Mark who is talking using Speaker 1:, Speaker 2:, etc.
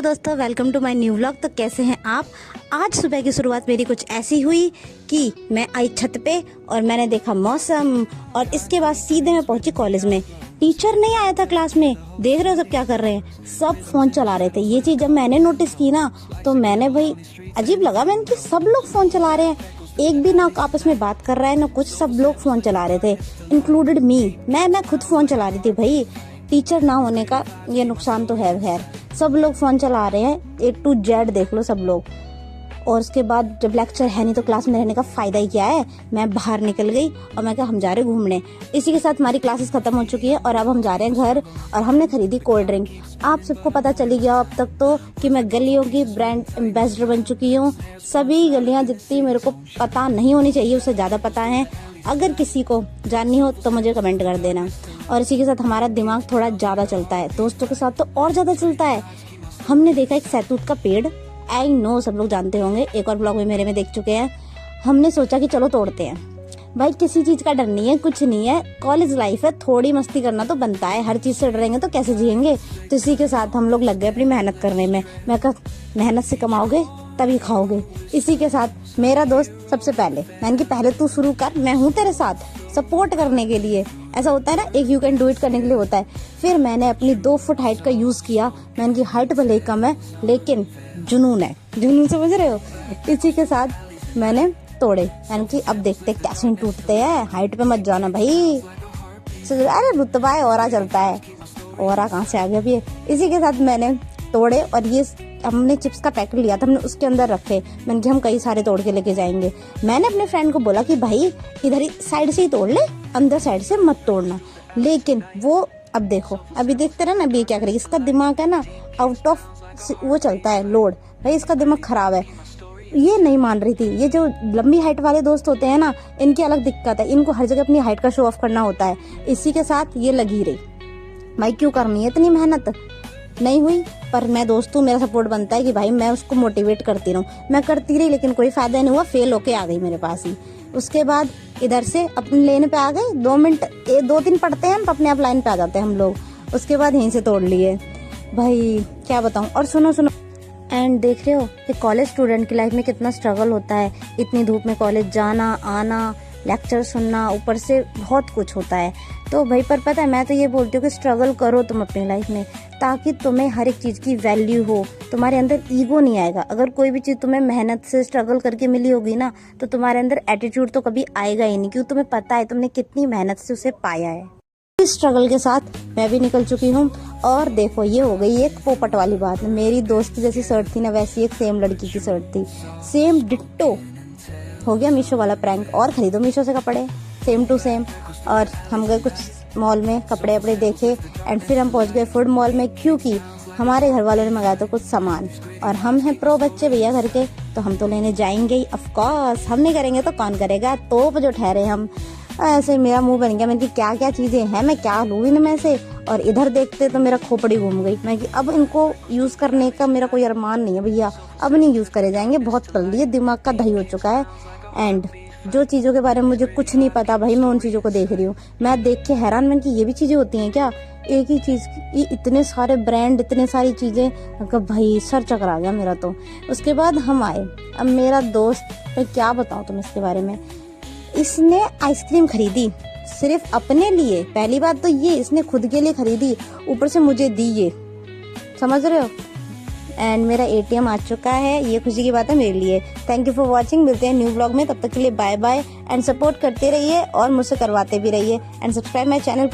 Speaker 1: दोस्तों, welcome to my new vlog. तो कैसे हैं आप। आज सुबह की शुरुआत मेरी कुछ ऐसी हुई कि मैं आई छत पे और मैंने देखा मौसम, और इसके बाद सीधे मैं पहुंची कॉलेज में। टीचर नहीं आया था क्लास में। देख रहे हो सब क्या कर रहे हैं, सब फोन चला रहे थे। ये चीज जब मैंने नोटिस की ना तो मैंने भाई अजीब लगा मैंने कि सब लोग फोन चला रहे हैं, एक भी ना आपस में बात कर रहा है ना कुछ, सब लोग फोन चला रहे थे, इंक्लूडेड मी। मैं खुद फोन चला रही थी। भाई टीचर ना होने का ये नुकसान तो है, खैर सब लोग फोन चला रहे हैं, A to Z देख लो सब लोग। और उसके बाद जब लेक्चर है नहीं तो क्लास में रहने का फायदा ही क्या है। मैं बाहर निकल गई और मैं कहा हम जा रहे घूमने। इसी के साथ हमारी क्लासेस खत्म हो चुकी है और अब हम जा रहे हैं घर, और हमने खरीदी कोल्ड ड्रिंक। आप सबको पता चली गया अब तक तो कि मैं गलियों की ब्रांड एम्बेसडर बन चुकी हूँ। सभी गलियाँ जितनी मेरे को पता नहीं होनी चाहिए उससे ज़्यादा पता है। अगर किसी को जाननी हो तो मुझे कमेंट कर देना। और इसी के साथ हमारा दिमाग थोड़ा ज़्यादा चलता है, दोस्तों के साथ तो और ज़्यादा चलता है। हमने देखा एक सैतूत का पेड़, आई नो सब लोग जानते होंगे, एक और ब्लॉग में मेरे में देख चुके हैं। हमने सोचा कि चलो तोड़ते हैं। भाई किसी चीज़ का डर नहीं है, कुछ नहीं है, कॉलेज लाइफ है, थोड़ी मस्ती करना तो बनता है। हर चीज़ से डरेंगे तो कैसे जिएंगे। तो इसी के साथ हम लोग लग गए अपनी मेहनत करने में। मैं कहा मेहनत से कमाओगे तभी खाओगे। इसी के साथ मेरा दोस्त सबसे पहले, मैंने कि पहले तू शुरू कर, मैं हूँ तेरे साथ सपोर्ट करने के लिए। ऐसा होता है ना, एक यू कैन डू इट करने के लिए होता है। फिर मैंने अपनी 2 फुट हाइट का यूज किया। मैंने की हाइट भले ही कम है लेकिन जुनून है, जुनून समझ रहे हो। इसी के साथ मैंने तोड़े। मैंने कि अब देखते कैसे टूटते हैं, हाइट पे मत जाना भाई। अरे रुतबा है, औरा चलता है, औरा कहाँ से आ गया भी। इसी के साथ मैंने तोड़े और ये हमने चिप्स का पैकेट लिया था, हमने उसके अंदर रखे। मैंने कि हम कई सारे तोड़ के लेके जाएंगे। मैंने अपने फ्रेंड को बोला कि भाई इधर ही साइड से ही तोड़ ले, अंदर साइड से मत तोड़ना। लेकिन वो अब देखो, अभी देखते रहे ना, अभी क्या करेगी। इसका दिमाग है ना आउट ऑफ वो चलता है लोड। भाई इसका दिमाग खराब है। ये नहीं मान रही थी। ये जो लंबी हाइट वाले दोस्त होते हैं ना, इनकी अलग दिक्कत है, इनको हर जगह अपनी हाइट का शो ऑफ करना होता है। इसी के साथ ये लगी रही। भाई क्यों करनी है इतनी मेहनत, नहीं हुई। पर मैं दोस्त हूँ, मेरा सपोर्ट बनता है कि भाई मैं उसको मोटिवेट करती रहूँ। मैं करती रही लेकिन कोई फायदा नहीं हुआ, फेल होके आ गई मेरे पास ही। उसके बाद इधर से अपनी लेन पे आ गए, 2 मिनट 2-3 पढ़ते हैं हम, अपने आप लाइन पे आ जाते हैं हम लोग। उसके बाद यहीं से तोड़ लिए। भाई क्या बताऊँ। और सुनो एंड देख रहे हो कि कॉलेज स्टूडेंट की लाइफ में कितना स्ट्रगल होता है। इतनी धूप में कॉलेज जाना आना, लेक्चर सुनना, ऊपर से बहुत कुछ होता है। तो भाई पर पता है, मैं तो ये बोलती हूँ कि स्ट्रगल करो तुम अपनी लाइफ में, ताकि तुम्हें हर एक चीज़ की वैल्यू हो, तुम्हारे अंदर ईगो नहीं आएगा। अगर कोई भी चीज़ तुम्हें मेहनत से स्ट्रगल करके मिली होगी ना तो तुम्हारे अंदर एटीट्यूड तो कभी आएगा ही नहीं, क्योंकि तुम्हें पता है तुमने कितनी मेहनत से उसे पाया है। इस स्ट्रगल के साथ मैं भी निकल चुकी हूँ। और देखो ये हो गई एक पोपट वाली बात। मेरी दोस्त की जैसी शर्ट थी ना, वैसी एक सेम लड़की की शर्ट थी, सेम डिट्टो। हो गया मीशो वाला प्रैंक। और खरीदो मीशो से कपड़े सेम टू सेम। और हम गए कुछ मॉल में, कपड़े वपड़े देखे एंड फिर हम पहुंच गए फूड मॉल में, क्योंकि हमारे घर वालों ने मंगाया था कुछ सामान। और हम हैं प्रो बच्चे भैया घर के, तो हम तो लेने जाएंगे ही ऑफकोर्स। हम नहीं करेंगे तो कौन करेगा, तोप जो ठहरे हम। ऐसे मेरा मुंह बन गया, मैंने कि क्या चीजें हैं, मैं क्या लूँ इनमें से। और इधर देखते तो मेरा खोपड़ी घूम गई। मैं कि अब इनको यूज करने का मेरा कोई अरमान नहीं है भैया, अब नहीं यूज करे जाएंगे, बहुत कर लिए, दिमाग का दही हो चुका है। एंड जो चीज़ों के बारे में मुझे कुछ नहीं पता भाई, मैं उन चीज़ों को देख रही हूँ। मैं देख के हैरान, मैं कि ये भी चीज़ें होती हैं क्या, एक ही चीज़ ये इतने सारे ब्रांड, इतने सारी चीज़ें। मतलब भाई सर चकरा गया मेरा तो। उसके बाद हम आए। अब मेरा दोस्त, मैं क्या बताऊँ तुम इसके बारे में, इसने आइसक्रीम खरीदी सिर्फ अपने लिए। पहली बात तो ये, इसने खुद के लिए खरीदी, ऊपर से मुझे दी ये, समझ रहे हो। एंड मेरा ATM आ चुका है, ये खुशी की बात है मेरे लिए। थैंक यू फॉर वॉचिंग, मिलते हैं न्यू ब्लॉग में, तब तक के लिए बाय बाय। एंड सपोर्ट करते रहिए और मुझसे करवाते भी रहिए। And subscribe my channel.